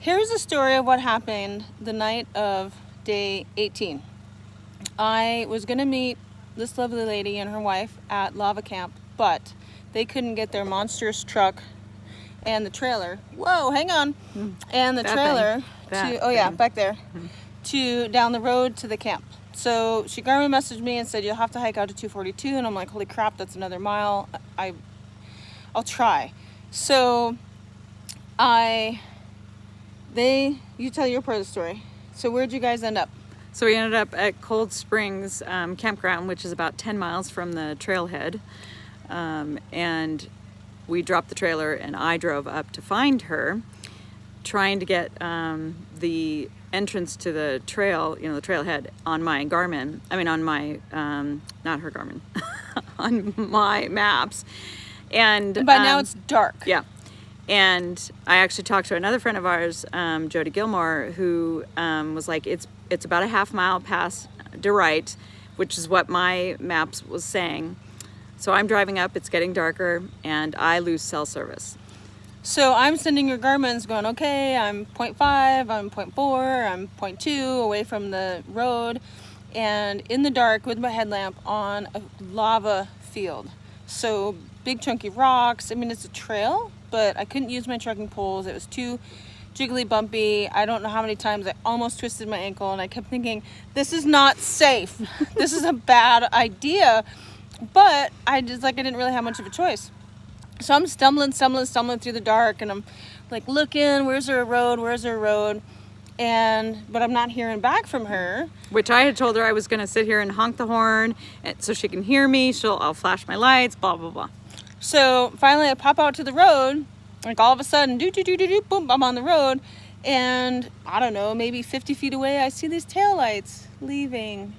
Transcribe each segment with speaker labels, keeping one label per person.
Speaker 1: Here's a story of what happened the night of day 18. I was going to meet this lovely lady and her wife at Lava Camp, but they couldn't get their monstrous truck and the trailer. Whoa, hang on. And the trailer back there, to down the road to the camp. So she Garmin messaged me and said, you'll have to hike out to 242. And I'm like, holy crap, that's another mile. I'll try. So you tell your part of the story. So where'd you guys end up?
Speaker 2: So we ended up at Cold Springs campground, which is about 10 miles from the trailhead. And we dropped the trailer and I drove up to find her, trying to get the entrance to the trail, the trailhead on my Garmin. I mean, on my, not her Garmin, on my maps. And
Speaker 1: by now it's dark.
Speaker 2: Yeah. And I actually talked to another friend of ours, Jody Gilmore, who was like, it's about a half mile past to right, which is what my maps was saying. So I'm driving up, it's getting darker, and I lose cell service.
Speaker 1: So I'm sending your Garmin's going, okay, I'm 0.5, I'm 0.4, I'm 0.2 away from the road, and in the dark with my headlamp on a lava field. So big chunky rocks. I mean, it's a trail, but I couldn't use my trekking poles. It was too jiggly bumpy. I don't know how many times I almost twisted my ankle, and I kept thinking, this is not safe. This is a bad idea. But I didn't really have much of a choice. So I'm stumbling through the dark, and I'm like looking, where's there a road? But I'm not hearing back from her.
Speaker 2: Which I had told her I was going to sit here and honk the horn so she can hear me. I'll flash my lights, blah, blah, blah.
Speaker 1: So finally I pop out to the road, like all of a sudden, boom, I'm on the road. And I don't know, maybe 50 feet away, I see these taillights leaving.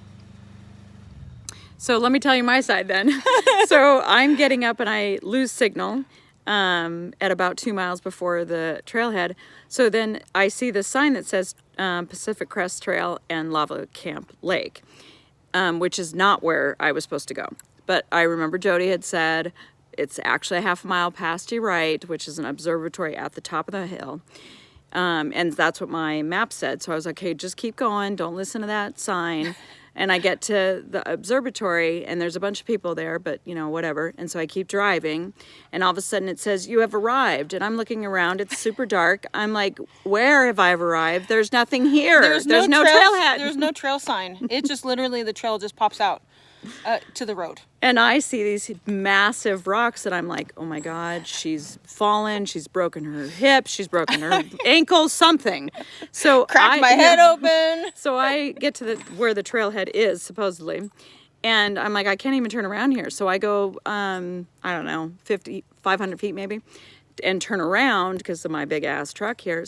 Speaker 2: So let me tell you my side then. So I'm getting up and I lose signal at about 2 miles before the trailhead. So then I see the sign that says Pacific Crest Trail and Lava Camp Lake, which is not where I was supposed to go. But I remember Jody had said it's actually a half a mile past your right, which is an observatory at the top of the hill. And that's what my map said. So I was like, okay, just keep going. Don't listen to that sign. And I get to the observatory and there's a bunch of people there, but whatever. And so I keep driving and all of a sudden it says, you have arrived. And I'm looking around, it's super dark. I'm like, where have I arrived? There's nothing here. There's no trailhead.
Speaker 1: There's no trail sign. It just literally, the trail just pops out to the road.
Speaker 2: And I see these massive rocks and I'm like, oh my God, she's fallen. She's broken her hip. She's broken her ankle, something. So
Speaker 1: cracked my head open.
Speaker 2: So I get to where the trailhead is supposedly. And I'm like, I can't even turn around here. So I go, I don't know, 500 feet maybe, and turn around because of my big truck here.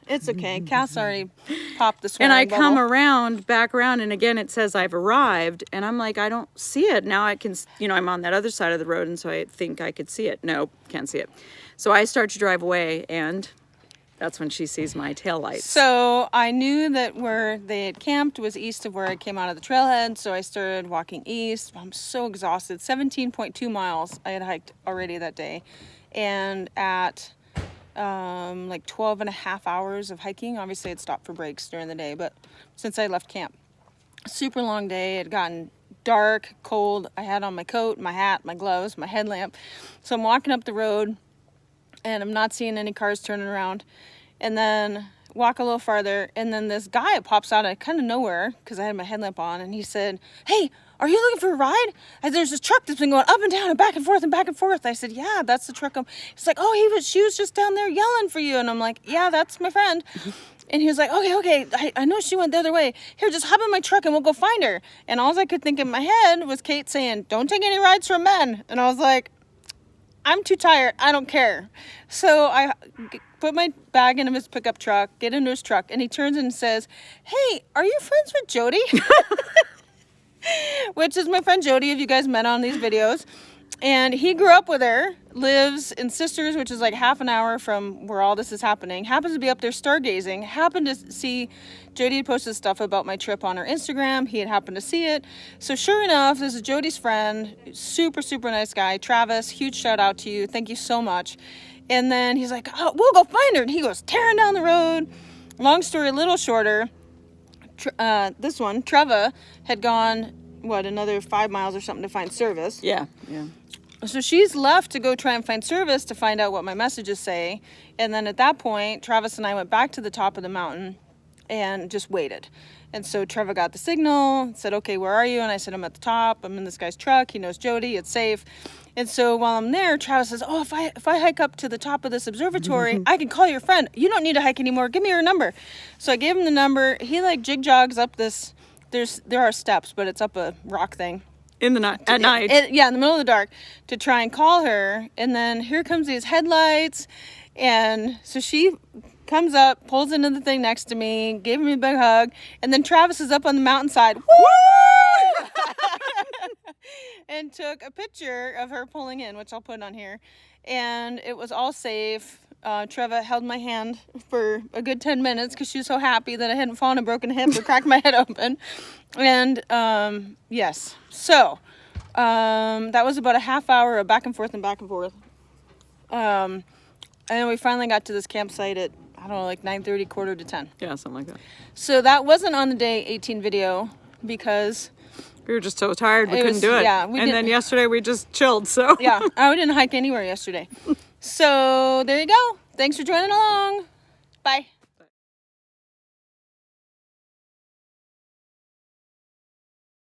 Speaker 1: It's okay. Cass already popped the swearing
Speaker 2: And I
Speaker 1: bubble.
Speaker 2: come back around, and again it says I've arrived, and I'm like, I don't see it. Now I can, I'm on that other side of the road, and so I think I could see it. Nope, can't see it. So I start to drive away, and that's when she sees my taillights.
Speaker 1: So I knew that where they had camped was east of where I came out of the trailhead, so I started walking east. I'm so exhausted. 17.2 miles I had hiked already that day. And at like 12 and a half hours of hiking, obviously I'd stopped for breaks during the day, but since I left camp, super long day. It had gotten dark, cold. I had on my coat, my hat, my gloves, my headlamp. So I'm walking up the road and I'm not seeing any cars turning around. And then walk a little farther, and then this guy pops out of kind of nowhere because I had my headlamp on, and he said, hey, are you looking for a ride? There's this truck that's been going up and down and back and forth and back and forth. I said, yeah, that's the truck. He's like, oh, she was just down there yelling for you. And I'm like, yeah, that's my friend. And he was like, okay, I know she went the other way. Here, just hop in my truck and we'll go find her. And all I could think in my head was Kate saying, don't take any rides from men. And I was like, I'm too tired. I don't care. So I put my bag in his pickup truck, get into his truck, and he turns and says, hey, are you friends with Jody? Which is my friend Jody, if you guys met on these videos. And he grew up with her, lives in Sisters, which is like half an hour from where all this is happening. Happens to be up there stargazing. Happened to see Jody had posted stuff about my trip on her Instagram. He had happened to see it. So sure enough, this is Jody's friend. Super, super nice guy. Travis, huge shout out to you. Thank you so much. And then he's like, oh, we'll go find her. And he goes tearing down the road. Long story a little shorter, this one, Treva, had gone, another 5 miles or something to find service.
Speaker 2: Yeah.
Speaker 1: So she's left to go try and find service to find out what my messages say. And then at that point, Travis and I went back to the top of the mountain and just waited. And so Trevor got the signal, said, okay, where are you? And I said, I'm at the top. I'm in this guy's truck. He knows Jody. It's safe. And so while I'm there, Travis says, oh, if I hike up to the top of this observatory, I can call your friend. You don't need to hike anymore. Give me your number. So I gave him the number. He like jig jogs up this. There are steps, but it's up a rock thing.
Speaker 2: In the night, at night.
Speaker 1: Yeah, in the middle of the dark to try and call her. And then here comes these headlights. And so she comes up, pulls into the thing next to me, gave me a big hug. And then Travis is up on the mountainside. Woo! And took a picture of her pulling in, which I'll put on here. And it was all safe. Treva held my hand for a good 10 minutes because she was so happy that I hadn't fallen a broken hip or cracked my head open. And yes, so that was about a half hour of back and forth. And then we finally got to this campsite at, I don't know, like 9:30, quarter to 10.
Speaker 2: Yeah, something like that.
Speaker 1: So that wasn't on the day 18 video because
Speaker 2: we were just so tired we couldn't do it.
Speaker 1: Yeah,
Speaker 2: and then yesterday we just chilled, so.
Speaker 1: Yeah, I didn't hike anywhere yesterday. So there you go. Thanks for joining along. Bye.